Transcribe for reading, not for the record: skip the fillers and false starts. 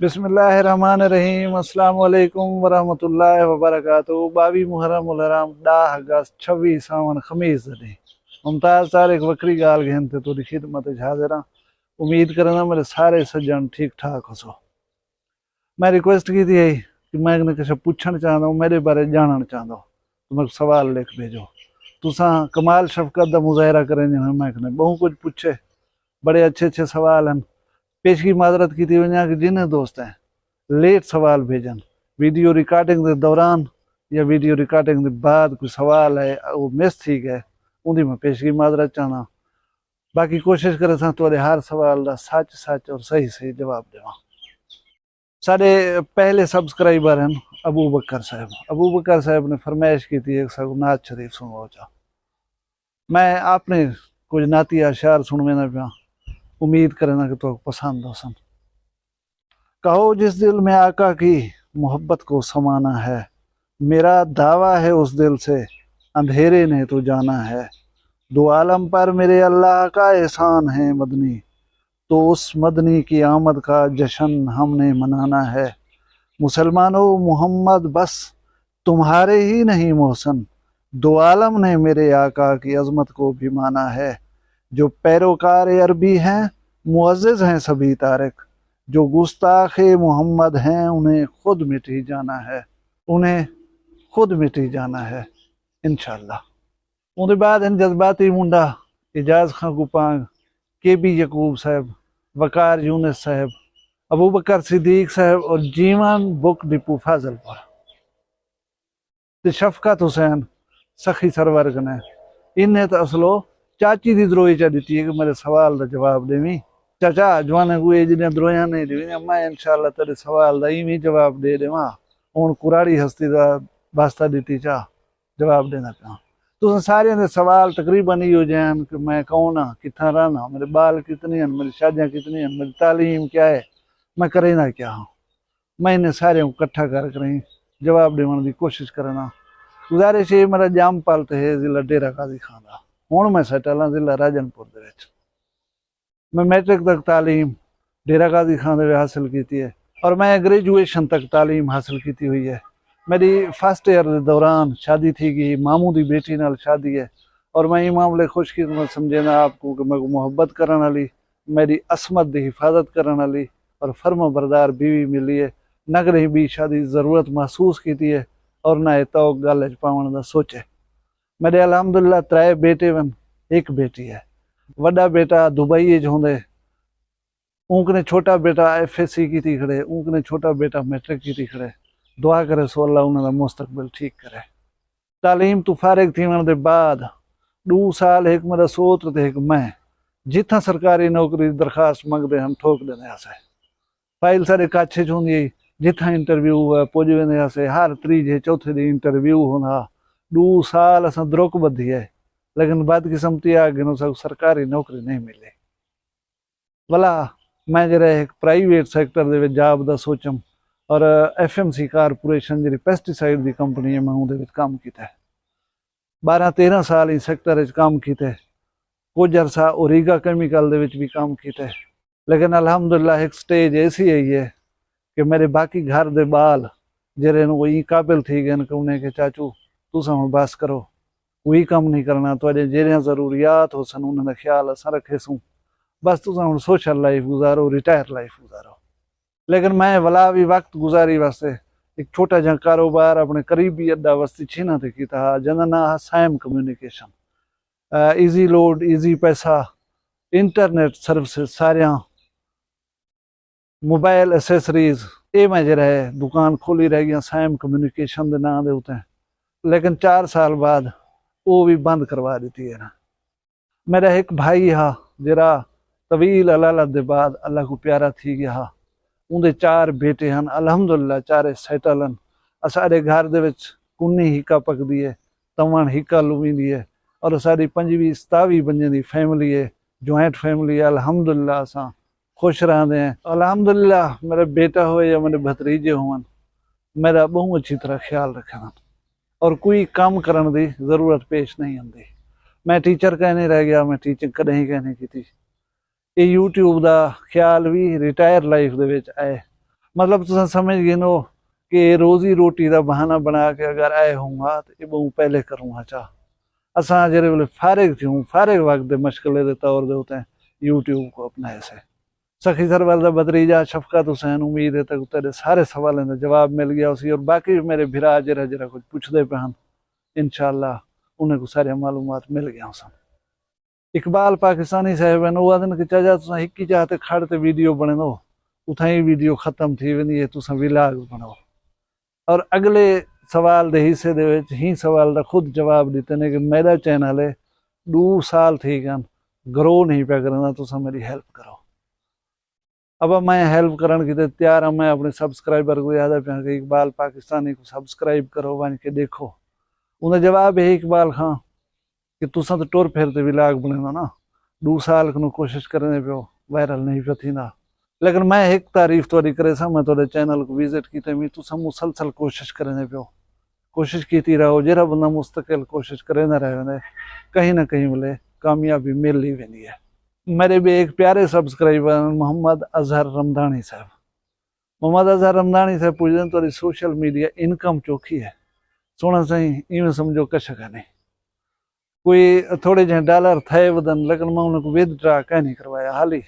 बिस्मिल्लाहिर्रहमानिर्रहीम अस्सलाम वालेकुम वरहमतुल्लाहि वबरकातुहू 22 मुहर्रम उल हराम 10 अगस्त 26 सावन खमीस दी मुमताज़ तारीख वक्री गाल घेन ते तो खिदमत हाजिर उम्मीद करना मेरे सारे सज्जन ठीक ठाक हो सो। मैं रिक्वेस्ट की थी कि मैं किसी पूछना चाहता हूँ, मेरे बारे जानना चाहता हूँ तो मैं सवाल लिख भेजो। तुसा कमाल शफकत का मुजाहरा करें जिन्हें मैं बहुत कुछ पूछे, बड़े अच्छे अच्छे सवाल हैं। पेश की माजरत की थी वजह कि जिन्हें दोस्त हैं लेट सवाल भेजन वीडियो रिकॉर्डिंग के दौरान या वीडियो रिकॉर्डिंग के बाद कोई सवाल है वो मिस थी गए, उनकी मैं पेश की माजरत चाहना। बाकी कोशिश करे तो हर सवाल का सच सच और सही सही जवाब देवा। साढ़े पहले सब्सक्राइबर हैं अबू बकर साहब ने फरमाइश की थी एक नात शरीफ सुनवाओ चाह। मैं आपने कुछ नाती अशार सुनवे ना पिया, उम्मीद करना कि तो पसंद हो सन। कहो जिस दिल में आका की मोहब्बत को समाना है, मेरा दावा है उस दिल से अंधेरे ने तो जाना है। दो आलम पर मेरे अल्लाह का एहसान है मदनी, तो उस मदनी की आमद का जश्न हमने मनाना है। मुसलमानों मोहम्मद बस तुम्हारे ही नहीं मोहसन, दो आलम ने मेरे आका की अजमत को भी माना है। जो पैरोकार अरबी हैं मुअज़्ज़िज़ हैं सभी तारिक, जो गुस्ताखे मोहम्मद हैं उन्हें खुद मिट ही जाना है, उन्हें खुद मिट ही जाना है इंशाअल्लाह। उनके बाद इन जज्बाती मुंडा एजाज खां गुपांग, के बी यकूब साहब, वकार यूनिस साहब, अबू बकर सिद्दीक साहब और जीवन बुक डिपू फाजलपुर शफकत हुसैन सखी सरवर ने इन्हें तो असलो चाची की द्रोही चा दी है कि मेरे सवाल का जवाब देवी। चाचा जवाने को जिन्हें द्रोहियां नहीं दी मैं इंशाल्लाह तेरे सवाल का इवें जवाब दे देवा। हूँ कुराड़ी हस्ती का वास्ता दी चाह जवाब देना पाँ। तुम सारे दे सवाल तकरीबन ही हो जाए कि मैं कौन हाँ, कितना रहना, मेरे बाल कितने हैं, मेरी शादियाँ कितनी हैं, मेरी तालीम क्या है, मैं करे ना क्या हाँ। मैं इन्हें सारे इकट्ठा कर जवाब देने की कोशिश करना। गुजारिश है मेरा जाम पालते है जिला डेरा गाजी खां का। हूँ मैं सैटल हाँ जिला राजनपुर दे विच। मैं मैट्रिक तक तालीम डेरा गाजी खां दे हासिल की है और मैं ग्रेजुएशन तक तालीम हासिल की हुई है। मेरी फर्स्ट ईयर के दौरान शादी थी गई, मामू की बेटी नाल शादी है और मैं ये मामले खुशकिस्मत समझेना आपको कि मैं मोहब्बत करने वाली, मेरी असमत की हिफाजत करने वाली और फर्म बरदार बीवी मिली है। न कहीं भी शादी जरूरत महसूस की है और ना तो गल पावन का सोचे। मेरे अलहमदुल्ला 3 बेटे वन, एक बेटी है। वड्डा बेटा दुबई होंदे, ऊँकने छोटा बेटा FSC की थी खड़े, ऊँकने छोटा बेटा मैट्रिक की थी खड़े। दुआ करे सो अल्लाह उन्होंने मुस्तकबिल ठीक करे। तालीम तो फारिग थी वन दे बाद 2 साल एक मेरा सोत्र ते एक मैं जिथा सरकारी नौकरी दरखास्त मंगते हम ठोक देने आसे। फाइल सारे काछे होंगी, जिथा इंटरव्यू हुआ पुज वेंदे आसे, हर तीजे चौथे दिन इंटरव्यू होना। 2 साल अस द्रोक बधी है लेकिन बदकिस्मती आ गई सब सरकारी नौकरी नहीं मिली। भला मैं जरा एक private sector they which job दा सोचम और FMC कारपोरेशन जी पेस्टिसाइड की कंपनी है मैं उहदे काम किया। 12-13 साल इस सैक्टर काम किए। कुछ अरसा ओरीगा कैमिकल दे विच भी काम किया, लेकिन अलहमदुल्ला एक स्टेज ऐसी आई है कि मेरे बाकी घर दे बाल जेरे वही काबिल थी गए कि उन्हें के चाचू तुसा हुण बस करो, कोई काम नहीं करना, तो जेरिया जरूरियात हो सन उन्होंने ख्याल अस रखे सूँ, बस तुसा हुण सोशल लाइफ गुजारो, रिटायर लाइफ गुजारो। लेकिन मैं वला भी वक्त गुजारी वास्ते एक छोटा जहा कारोबार अपने करीबी अड्डा वस्ती छीना ते किया जिंदा ना Sam communication, easy load easy पैसा, इंटरनेट सर्विसेज सारिया, मोबाइल एसेसरीज, ये मैं जरा है दुकान खोली रह गया सैम कम्युनिकेशन के नाम के उत्ते। लेकिन 4 साल बाद वो भी बंद करवा दी है ना। मेरा एक भाई हा जरा तवील अलालत दे बाद अल्लाह को प्यारा थी गया हा। उनके 4 बेटे हैं, अलहमदुल्ला 4 सैटल हैं। सारे घर दे विच कुन्नी हिक्का पकदी है, तवण हिक्का लुवींदी है और सारी 25-27 बंजे की फैमिली है, जॉइंट फैमिली है। अलहमदुल्ला असा खुश रहते हैं। अलहमदुल्ला मेरा बेटा हो या मेरे भतरीजे होवन मेरा बहुत अच्छी तरह ख्याल रखना और कोई काम करने की जरूरत पेश नहीं आती। मैं टीचर कहने रह गया, मैं टीचिंग कदे ही कहने की थी। ये यूट्यूब का ख्याल भी रिटायर लाइफ दे विच आए। मतलब तुम समझ गए नो कि रोजी रोटी का बहाना बना के अगर आए होंगे तो ये बहु पहले करूँगा चाह असा जरे बोले फारिग थी फारिग वक्त दे मशगले के तौर दे होते हैं यूट्यूब को अपनाए से सखी सरवर का भतरीजा शफकत हुसैन उम्मीद है तक तेरे सारे सवालों का जवाब मिल गया उसी और बाकी मेरे भिरा जरा जरा कुछ पूछते पे हैं इंशाल्लाह उन्हें को सारे मालूमात मिल गया सन इकबाल पाकिस्तानी साहब है वो दिन के चाचा तुसा एक ही चाहते खड़ते वीडियो बने दो उथा ही वीडियो खत्म थी वेंदी है तुसा विलाग बनाओ और अगले सवाल दे हिस्से दे विच ही सवाल का खुद जवाब दिते ने कि मेरा चैनल है 2 साल थी गन ग्रो नहीं पे करना तुसा मेरी हेल्प करो अब मैं हेल्प करने की तैयार हूँ मैं अपने सब्सक्राइबर को याद है कि इकबाल पाकिस्तानी को सब्सक्राइब करो वन के देखो उन्हें जवाब है इकबाल खां कि तुसा तो टुर फिरते विलाग बने ना 2 साल को कोशिश करने पे वायरल नहीं पे थी ना लेकिन मैं एक तारीफ थोड़ी करे सा मैं थोड़े चैनल को विजिट की तमी तुसा मुसलसल कोशिश करने पे कोशिश की रहो जरा बंदा मुस्तकिल कोशिश करे ना रहे कहीं ना कहीं बोले कामयाबी मिल ही बनी है मेरे भी एक प्यारे सब्सक्राइबर मोहम्मद अजहर रमदानी साहब मोहम्मद अजहर रमदानी साहब पूछते थोड़ी सोशल मीडिया इनकम चौखी है सोना सही इवें समझो कश का नहीं कोई थोड़े जे डॉलर थे वदन लेकिन मैं उनको विदड्रा कहीं नहीं करवाया हाली